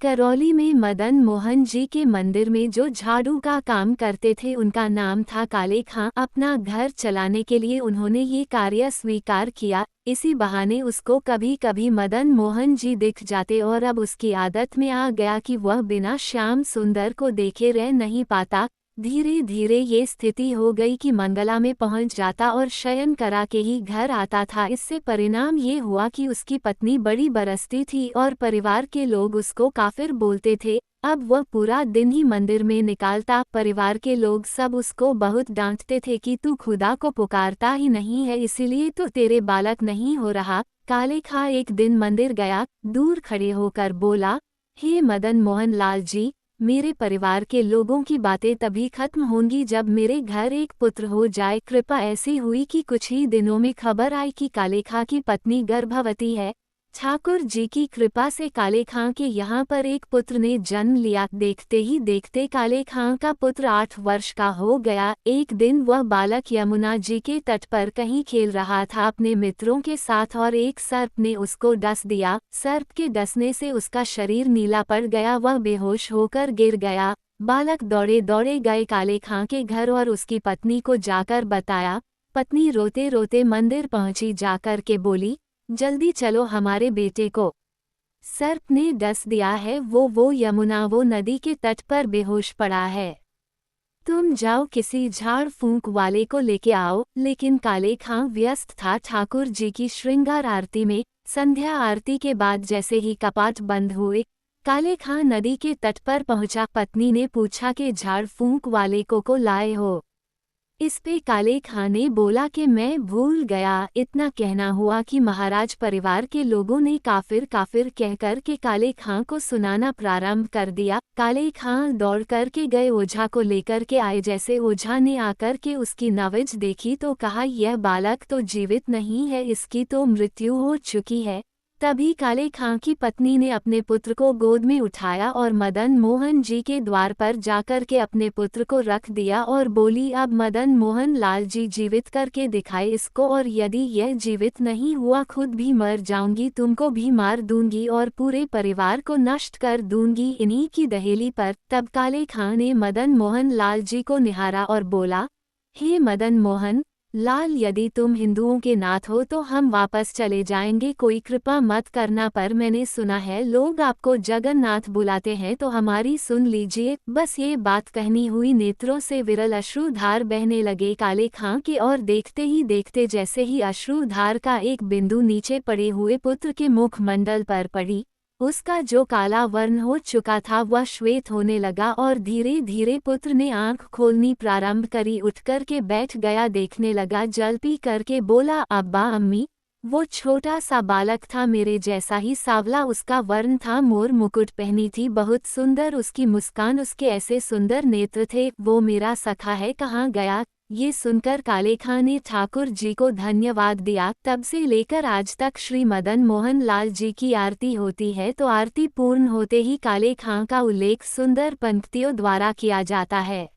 करौली में मदन मोहन जी के मंदिर में जो झाड़ू का काम करते थे उनका नाम था काले खां। अपना घर चलाने के लिए उन्होंने ये कार्य स्वीकार किया। इसी बहाने उसको कभी कभी मदन मोहन जी दिख जाते और अब उसकी आदत में आ गया कि वह बिना श्याम सुंदर को देखे रह नहीं पाता। धीरे धीरे ये स्थिति हो गई कि मंगला में पहुंच जाता और शयन करा के ही घर आता था। इससे परिणाम ये हुआ कि उसकी पत्नी बड़ी बरसती थी और परिवार के लोग उसको काफिर बोलते थे। अब वह पूरा दिन ही मंदिर में निकालता। परिवार के लोग सब उसको बहुत डांटते थे कि तू खुदा को पुकारता ही नहीं है, इसीलिए तो तेरे बालक नहीं हो रहा। काले खां एक दिन मंदिर गया, दूर खड़े होकर बोला, हे मदन मोहन लाल जी, मेरे परिवार के लोगों की बातें तभी खत्म होंगी जब मेरे घर एक पुत्र हो जाए। कृपा ऐसी हुई कि कुछ ही दिनों में खबर आई कि काले खां की पत्नी गर्भवती है। ठाकुर जी की कृपा से काले खां के यहाँ पर एक पुत्र ने जन्म लिया। देखते ही देखते काले खां का पुत्र 8 वर्ष का हो गया। एक दिन वह बालक यमुना जी के तट पर कहीं खेल रहा था अपने मित्रों के साथ और एक सर्प ने उसको डस दिया। सर्प के डसने से उसका शरीर नीला पड़ गया, वह बेहोश होकर गिर गया। बालक दौड़े दौड़े गए काले खां के घर और उसकी पत्नी को जाकर बताया। पत्नी रोते रोते मंदिर पहुंची, जाकर के बोली, जल्दी चलो, हमारे बेटे को सर्प ने डस दिया है। वो यमुना वो नदी के तट पर बेहोश पड़ा है। तुम जाओ किसी झाड़ फूंक वाले को लेके आओ। लेकिन काले खां व्यस्त था ठाकुर जी की श्रृंगार आरती में। संध्या आरती के बाद जैसे ही कपाट बंद हुए, काले खां नदी के तट पर पहुंचा। पत्नी ने पूछा कि झाड़ फूंक वाले को लाए हो? इस पे काले खां ने बोला कि मैं भूल गया। इतना कहना हुआ कि महाराज परिवार के लोगों ने काफिर काफिर कहकर के काले खां को सुनाना प्रारंभ कर दिया। काले खां दौड़ कर के गए, ओझा को लेकर के आए। जैसे ओझा ने आकर के उसकी नब्ज देखी तो कहा, यह बालक तो जीवित नहीं है, इसकी तो मृत्यु हो चुकी है। तभी काले खां की पत्नी ने अपने पुत्र को गोद में उठाया और मदन मोहन जी के द्वार पर जाकर के अपने पुत्र को रख दिया और बोली, अब मदन मोहन लाल जी जीवित करके दिखाए इसको, और यदि यह जीवित नहीं हुआ खुद भी मर जाऊंगी, तुमको भी मार दूंगी और पूरे परिवार को नष्ट कर दूंगी इन्हीं की दहेली पर। तब काले खां ने मदन मोहन लाल जी को निहारा और बोला, हे मदन मोहन लाल, यदि तुम हिंदुओं के नाथ हो तो हम वापस चले जाएंगे, कोई कृपा मत करना। पर मैंने सुना है लोग आपको जगन्नाथ बुलाते हैं, तो हमारी सुन लीजिए। बस ये बात कहनी हुई, नेत्रों से विरल अश्रुधार बहने लगे काले खां के, और देखते ही देखते जैसे ही अश्रुधार का एक बिंदु नीचे पड़े हुए पुत्र के मुखमंडल पर पड़ी, उसका जो काला वर्ण हो चुका था वह श्वेत होने लगा और धीरे धीरे पुत्र ने आंख खोलनी प्रारंभ करी। उठकर के बैठ गया, देखने लगा, जल पी करके बोला, अब्बा अम्मी, वो छोटा सा बालक था मेरे जैसा ही सावला उसका वर्ण था, मोर मुकुट पहनी थी, बहुत सुंदर उसकी मुस्कान, उसके ऐसे सुंदर नेत्र थे। वो मेरा सखा है, कहाँ गया? ये सुनकर काले खां ने ठाकुर जी को धन्यवाद दिया। तब से लेकर आज तक श्री मदन मोहन लाल जी की आरती होती है तो आरती पूर्ण होते ही काले खां का उल्लेख सुंदर पंक्तियों द्वारा किया जाता है।